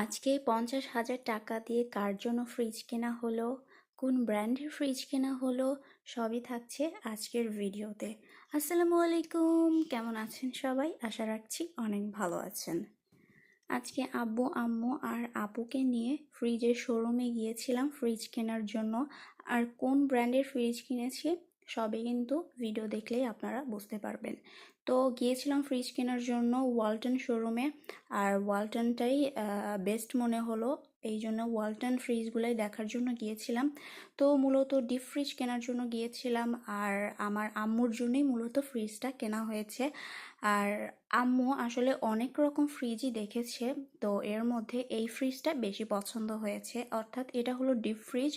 আজকে 50,000 টাকা দিয়ে কার জন্য ফ্রিজ কেনা হলো, কোন ব্র্যান্ডের ফ্রিজ কেনা হলো, সবই থাকছে আজকের ভিডিওতে। আসসালামু আলাইকুম, কেমন আছেন সবাই? আশা রাখছি অনেক ভালো আছেন। আজকে আব্বু আম্মু আর আপুকে নিয়ে ফ্রিজের শোরুমে গিয়েছিলাম ফ্রিজ কেনার জন্য। আর কোন ব্র্যান্ডের ফ্রিজ কিনেছি সবই কিন্তু ভিডিও দেখলেই আপনারা বুঝতে পারবেন। তো গিয়েছিলাম ফ্রিজ কেনার জন্য ওয়ালটন শোরুমে। আর ওয়ালটনটাই বেস্ট মনে হলো, এই জন্য ওয়ালটন ফ্রিজগুলোই দেখার জন্য গিয়েছিলাম। তো মূলত ডিপ ফ্রিজ কেনার জন্য গিয়েছিলাম, আর আমার আম্মুর জন্যই মূলত ফ্রিজটা কেনা হয়েছে। আর আম্মু আসলে অনেক রকম ফ্রিজই দেখেছে, তো এর মধ্যে এই ফ্রিজটা বেশি পছন্দ হয়েছে, অর্থাৎ এটা হলো ডিপ ফ্রিজ।